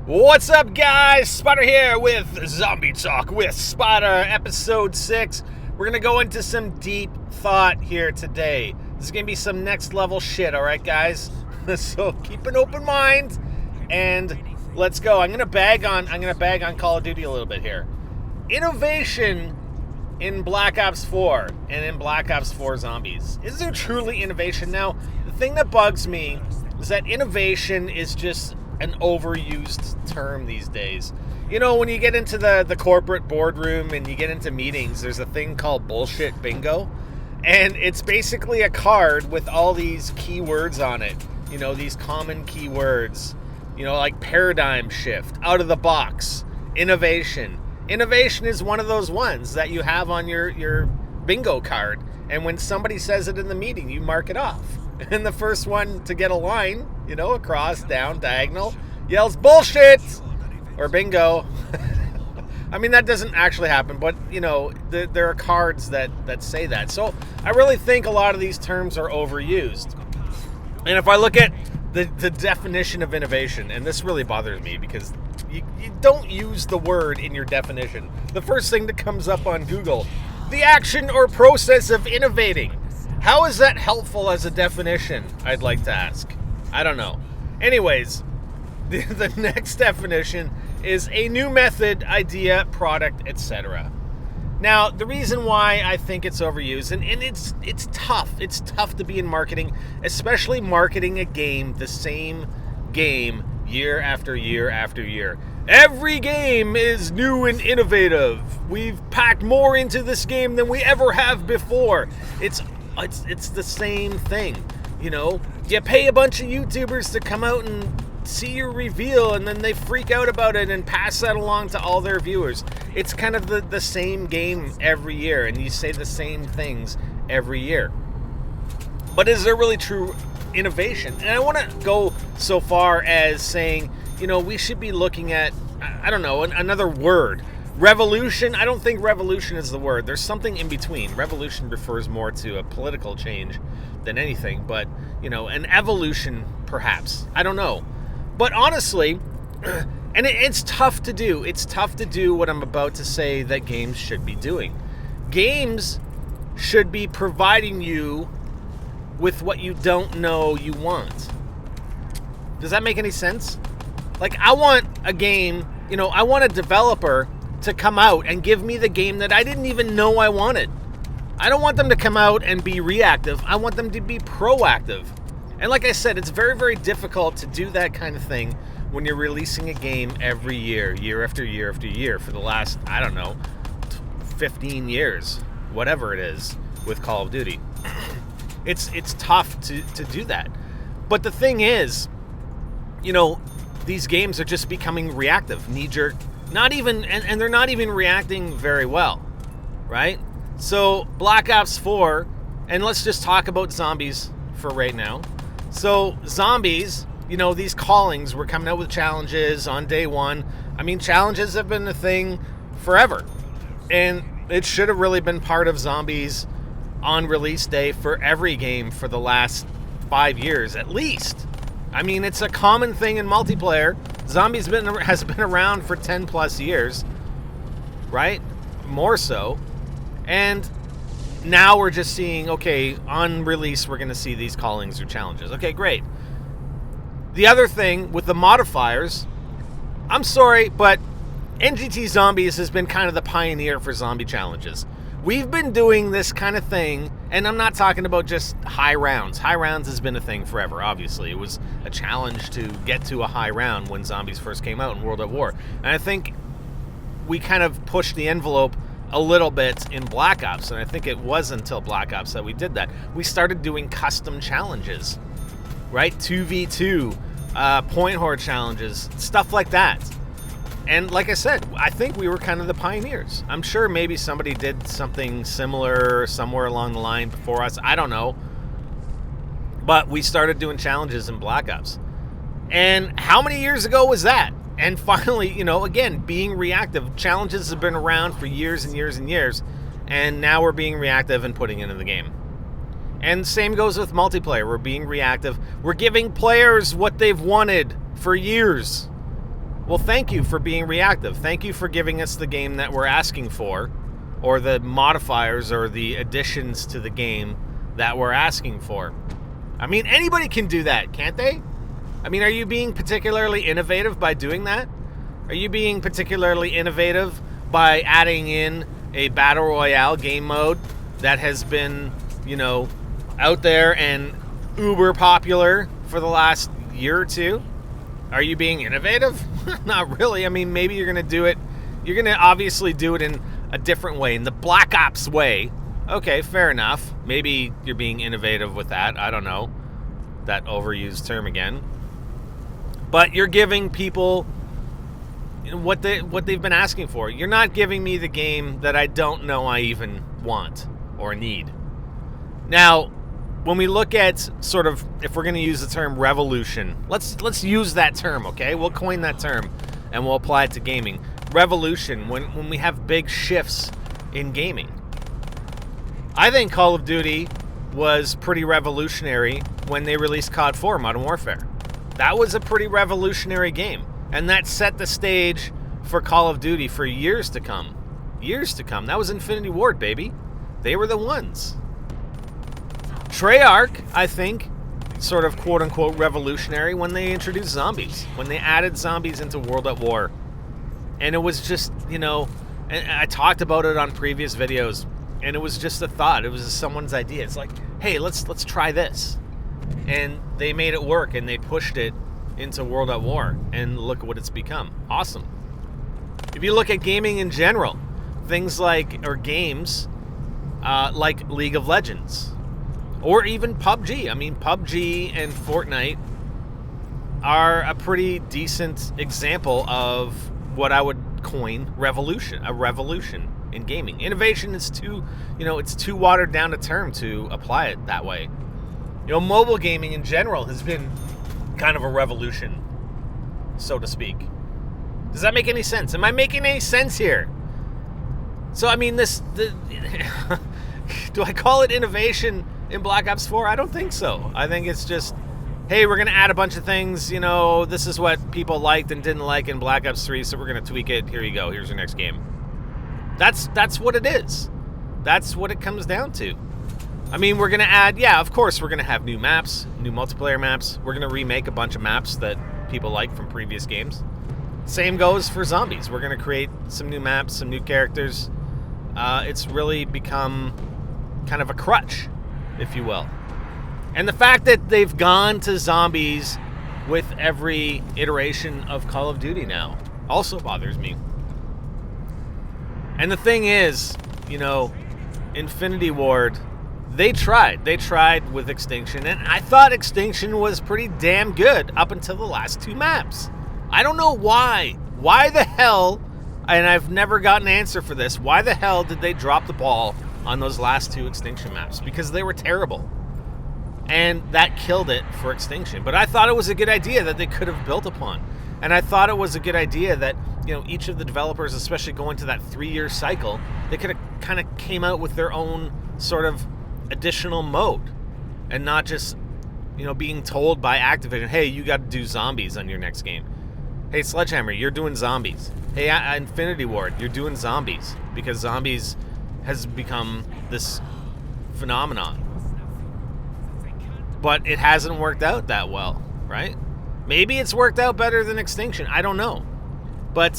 What's up, guys? Spider here with Zombie Talk with Spider, Episode 6. We're going to go into some deep thought here today. This is going to be some next level shit, alright, guys? So keep an open mind and let's go. I'm going to bag on Call of Duty a little bit here. Innovation in Black Ops 4 and in Black Ops 4 Zombies. Is there truly innovation? Now, the thing that bugs me is that innovation is just an overused term these days. You know, when you get into the corporate boardroom and you get into meetings, there's a thing called bullshit bingo. And it's basically a card with all these keywords on it. You know, these common keywords. You know, like paradigm shift, out of the box, innovation. Innovation is one of those ones that you have on your bingo card. And when somebody says it in the meeting, you mark it off. And the first one to get a line, you know, across, down, diagonal, yells bullshit or bingo. I mean, that doesn't actually happen, but, you know, there are cards that say that. So I really think a lot of these terms are overused. And if I look at the definition of innovation, and this really bothers me because you don't use the word in your definition. The first thing that comes up on Google, the action or process of innovating. How is that helpful as a definition, I'd like to ask? I don't know. Anyways, the next definition is a new method, idea, product, etc. Now, the reason why I think it's overused, and it's tough. It's tough to be in marketing, especially marketing a game, the same game, year after year after year. Every game is new and innovative. We've packed more into this game than we ever have before. It's the same thing, you know? You pay a bunch of YouTubers to come out and see your reveal, and then they freak out about it and pass that along to all their viewers. It's kind of the same game every year, and you say the same things every year. But is there really true innovation? And I want to go so far as saying, you know, we should be looking at, I don't know, another word. Revolution, I don't think revolution is the word. There's something in between. Revolution refers more to a political change than anything, but, you know, an evolution, perhaps. I don't know. But honestly, and it's tough to do. It's tough to do what I'm about to say that games should be doing. Games should be providing you with what you don't know you want. Does that make any sense? Like, I want a game, you know, I want a developer to come out and give me the game that I didn't even know I wanted. I don't want them to come out and be reactive. I want them to be proactive. And like I said, it's very, very difficult to do that kind of thing when you're releasing a game every year, year after year after year for the last, I don't know, 15 years, whatever it is with Call of Duty. It's tough to do that. But the thing is, you know, these games are just becoming reactive, knee-jerk. Not even, and they're not even reacting very well, right? So Black Ops 4, and let's just talk about zombies for right now. So zombies, you know, these callings, we're coming out with challenges on day one. I mean, challenges have been a thing forever. And it should have really been part of zombies on release day for every game for the last 5 years at least. I mean, it's a common thing in multiplayer. Zombies has been around for 10 plus years, right? More so. And now we're just seeing, okay, on release, we're going to see these callings or challenges. Okay, great. The other thing with the modifiers, I'm sorry, but NGT Zombies has been kind of the pioneer for zombie challenges. We've been doing this kind of thing, and I'm not talking about just high rounds. High rounds has been a thing forever, obviously. It was a challenge to get to a high round when zombies first came out in World at War. And I think we kind of pushed the envelope a little bit in Black Ops, and I think it was until Black Ops that we did that. We started doing custom challenges, right? 2v2, point horde challenges, stuff like that. And like I said, I think we were kind of the pioneers. I'm sure maybe somebody did something similar somewhere along the line before us. I don't know. But we started doing challenges in Black Ops. And how many years ago was that? And finally, you know, again, being reactive. Challenges have been around for years and years and years. And now we're being reactive and putting it in the game. And same goes with multiplayer. We're being reactive. We're giving players what they've wanted for years. Well, thank you for being reactive. Thank you for giving us the game that we're asking for, or the modifiers or the additions to the game that we're asking for. I mean, anybody can do that, can't they? I mean, are you being particularly innovative by doing that? Are you being particularly innovative by adding in a Battle Royale game mode that has been, out there and uber popular for the last year or two? Are you being innovative? Not really. I mean, maybe you're going to do it. You're going to obviously do it in a different way, in the Black Ops way. Okay, fair enough. Maybe you're being innovative with that. I don't know. That overused term again. But you're giving people what they've been asking for. You're not giving me the game that I don't know I even want or need. Now, when we look at sort of, if we're going to use the term revolution, let's use that term, okay? We'll coin that term and we'll apply it to gaming. Revolution, when we have big shifts in gaming. I think Call of Duty was pretty revolutionary when they released COD 4 Modern Warfare. That was a pretty revolutionary game, and that set the stage for Call of Duty for years to come. Years to come. That was Infinity Ward, baby. They were the ones. Treyarch, I think, sort of quote-unquote revolutionary when they introduced zombies, when they added zombies into World at War. And it was just, and I talked about it on previous videos, and it was just a thought. It was just someone's idea. It's like, hey, let's try this. And they made it work, and they pushed it into World at War, and look what it's become. Awesome. If you look at gaming in general, things like League of Legends, or even PUBG. I mean, PUBG and Fortnite are a pretty decent example of what I would coin a revolution in gaming. Innovation is it's too watered down a term to apply it that way. Mobile gaming in general has been kind of a revolution, so to speak. Does that make any sense? Am I making any sense here? So, I mean, do I call it innovation in Black Ops 4? I don't think so. I think it's just, hey, we're going to add a bunch of things. This is what people liked and didn't like in Black Ops 3, so we're going to tweak it. Here you go. Here's your next game. That's what it is. That's what it comes down to. I mean, we're going to add, of course, we're going to have new maps, new multiplayer maps. We're going to remake a bunch of maps that people like from previous games. Same goes for zombies. We're going to create some new maps, some new characters. It's really become kind of a crutch, if you will. And the fact that they've gone to zombies with every iteration of Call of Duty now also bothers me. And the thing is, Infinity Ward, they tried with Extinction, and I thought Extinction was pretty damn good up until the last two maps. I don't know why. Why the hell, and I've never gotten an answer for this, why the hell did they drop the ball on those last two Extinction maps? Because they were terrible. And that killed it for Extinction. But I thought it was a good idea that they could have built upon. And I thought it was a good idea that, each of the developers, especially going to that 3-year cycle, they could have kind of came out with their own sort of additional mode. And not just, being told by Activision, hey, you got to do zombies on your next game. Hey, Sledgehammer, you're doing zombies. Hey, Infinity Ward, you're doing zombies. Because zombies has become this phenomenon. But it hasn't worked out that well, right? Maybe it's worked out better than Extinction. I don't know.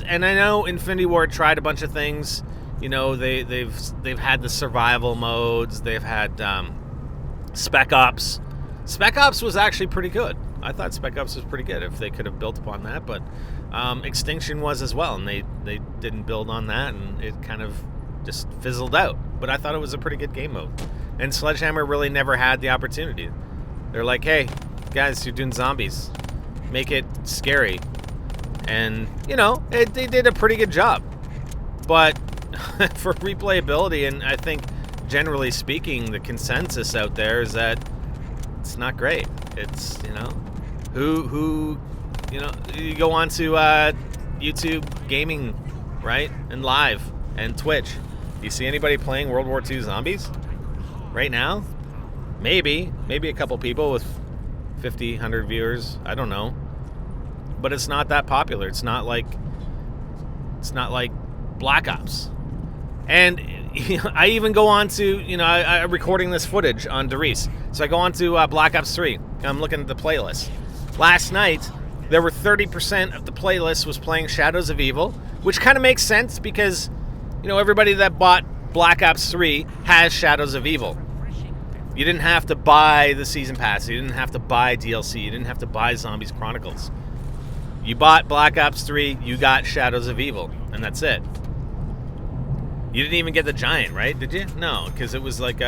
And I know Infinity Ward tried a bunch of things. They've had the survival modes. They've had Spec Ops. Spec Ops was actually pretty good. I thought Spec Ops was pretty good if they could have built upon that. But Extinction was as well, and they didn't build on that, and it kind of just fizzled out. But I thought it was a pretty good game mode. And Sledgehammer really never had the opportunity. They're like, hey, guys, you're doing zombies. Make it scary. And, they did a pretty good job. But for replayability, and I think generally speaking, the consensus out there is that it's not great. It's, you go on to YouTube gaming, right? And live and Twitch. Do you see anybody playing World War II zombies right now? Maybe a couple people with 50, 100 viewers. I don't know. but it's not that popular. It's not like Black Ops. And I even go on to, I'm recording this footage on Doris. So I go on to Black Ops 3. I'm looking at the playlist. Last night, there were 30% of the playlist was playing Shadows of Evil, which kind of makes sense because, everybody that bought Black Ops 3 has Shadows of Evil. You didn't have to buy the Season Pass. You didn't have to buy DLC. You didn't have to buy Zombies Chronicles. You bought Black Ops 3, you got Shadows of Evil, and that's it. You didn't even get the Giant, right? Did you? No, because it was like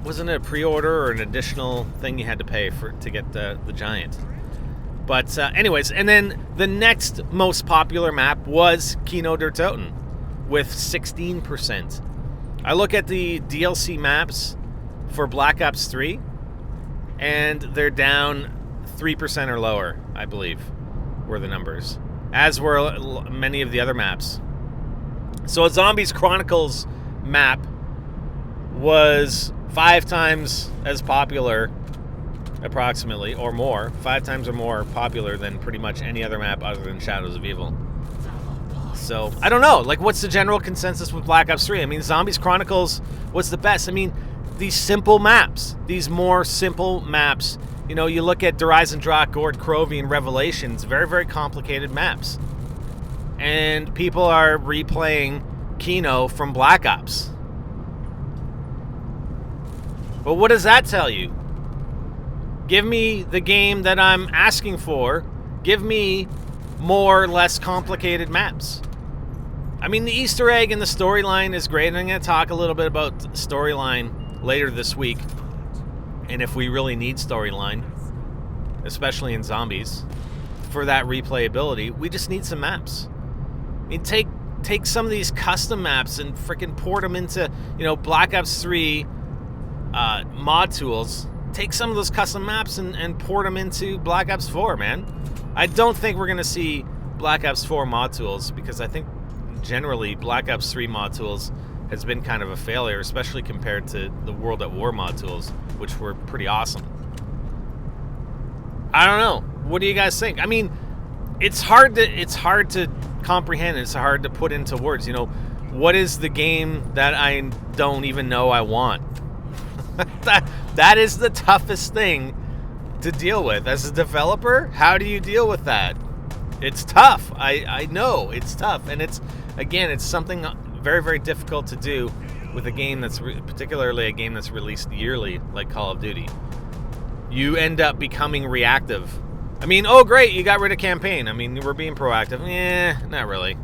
wasn't it a pre-order or an additional thing you had to pay to get the Giant? But anyways, and then the next most popular map was Kino der Toten with 16%. I look at the DLC maps for Black Ops 3, and they're down 3% or lower, I believe, were the numbers, as were many of the other maps. So a Zombies Chronicles map was 5 times as popular, approximately, or more, 5 times or more popular than pretty much any other map other than Shadows of Evil. So, I don't know, what's the general consensus with Black Ops 3? I mean, Zombies Chronicles was the best. I mean, these simple maps, these more simple maps, you look at Horizon Drak, Gord, Crovey, and Revelations, very, very complicated maps. And people are replaying Kino from Black Ops. But what does that tell you? Give me the game that I'm asking for. Give me more, less complicated maps. I mean, the Easter egg and the storyline is great, and I'm going to talk a little bit about the storyline later this week, and if we really need storyline, especially in Zombies, for that replayability, we just need some maps. I mean, take some of these custom maps and freaking port them into, Black Ops 3 mod tools. Take some of those custom maps and port them into Black Ops 4, man. I don't think we're going to see Black Ops 4 mod tools because I think generally Black Ops 3 mod tools has been kind of a failure, especially compared to the World at War mod tools, which were pretty awesome. I don't know. What do you guys think? I mean, it's hard to comprehend. It's hard to put into words. What is the game that I don't even know I want? That is the toughest thing to deal with as a developer. How do you deal with that? It's tough. I know it's tough, and it's something very, very difficult to do with a game that's particularly a game that's released yearly, like Call of Duty. You end up becoming reactive. I mean, oh great, you got rid of campaign. I mean, we're being proactive. Not really.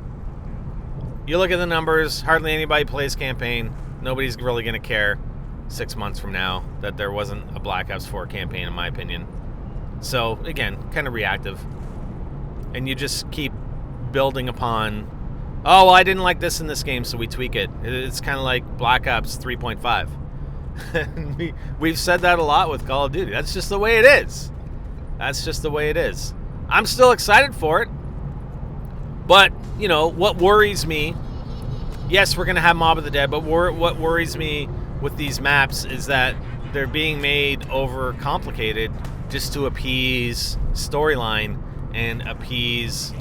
You look at the numbers, hardly anybody plays campaign. Nobody's really going to care 6 months from now that there wasn't a Black Ops 4 campaign, in my opinion. So, again, kind of reactive. And you just keep building upon, oh, well, I didn't like this in this game, so we tweak it. It's kind of like Black Ops 3.5. We've said that a lot with Call of Duty. That's just the way it is. That's just the way it is. I'm still excited for it. But, what worries me, yes, we're going to have Mob of the Dead, but what worries me with these maps is that they're being made over complicated just to appease storyline and appease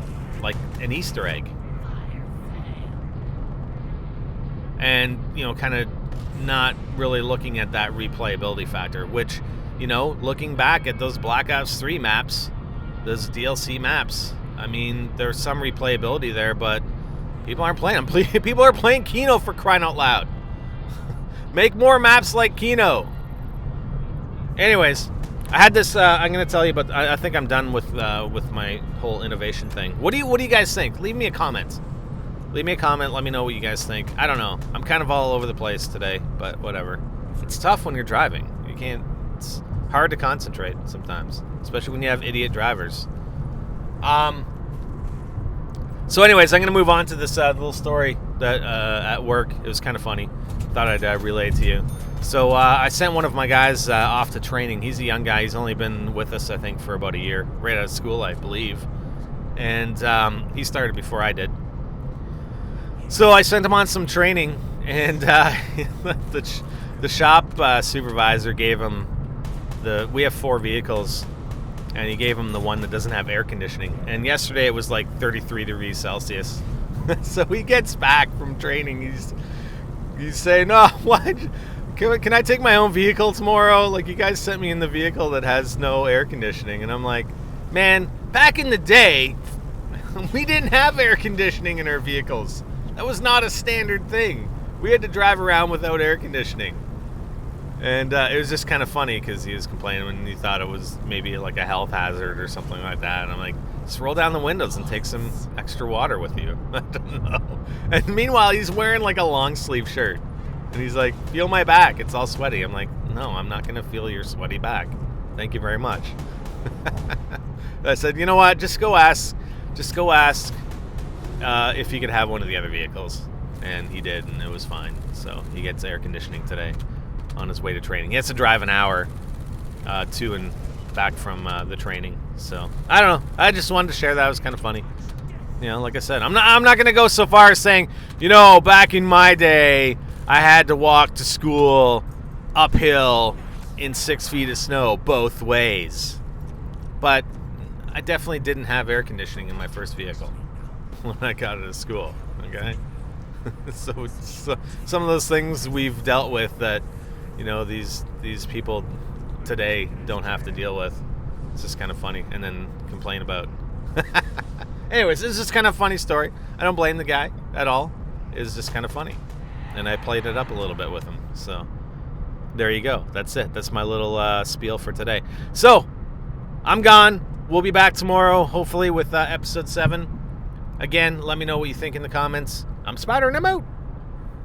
like an Easter egg. And, kind of not really looking at that replayability factor, which, looking back at those Black Ops 3 maps, those DLC maps, I mean, there's some replayability there, but people aren't playing them. People are playing Kino, for crying out loud. Make more maps like Kino. Anyways, I had this. I'm going to tell you, but I think I'm done with my whole innovation thing. What do you guys think? Leave me a comment. Leave me a comment. Let me know what you guys think. I don't know. I'm kind of all over the place today, but whatever. It's tough when you're driving. You can't. It's hard to concentrate sometimes, especially when you have idiot drivers. So anyways, I'm going to move on to this little story that at work. It was kind of funny. Thought I'd relay it to you. So I sent one of my guys off to training. He's a young guy. He's only been with us, I think, for about a year. Right out of school, I believe. And he started before I did. So I sent him on some training. And the shop supervisor gave him we have 4 vehicles. and he gave him the one that doesn't have air conditioning. And yesterday it was like 33 degrees Celsius. So he gets back from training. He's saying, "No, what? Can I take my own vehicle tomorrow? Like, you guys sent me in the vehicle that has no air conditioning." And I'm like, man, back in the day, we didn't have air conditioning in our vehicles. That was not a standard thing. We had to drive around without air conditioning. And it was just kind of funny because he was complaining when he thought it was maybe like a health hazard or something like that. And I'm like, just roll down the windows and take some extra water with you. I don't know. And meanwhile, he's wearing like a long sleeve shirt. And he's like, feel my back. It's all sweaty. I'm like, no, I'm not going to feel your sweaty back. Thank you very much. I said, you know what? Just go ask if he could have one of the other vehicles. And he did, and it was fine. So he gets air conditioning today on his way to training. He has to drive an hour to and back from the training. So I don't know. I just wanted to share that. It was kind of funny. You know, like I said, I'm not going to go so far as saying, you know, back in my day, I had to walk to school uphill in 6 feet of snow both ways. But I definitely didn't have air conditioning in my first vehicle when I got out of school. Okay? So some of those things we've dealt with that, you know, these people today don't have to deal with. It's just kind of funny, and then complain about. Anyways, this is just kind of a funny story. I don't blame the guy at all. It's just kind of funny, and I played it up a little bit with him. So there you go. That's it. That's my little spiel for today. So I'm gone. We'll be back tomorrow, hopefully, with episode 7. Again, let me know what you think in the comments. I'm Spider, and I'm out.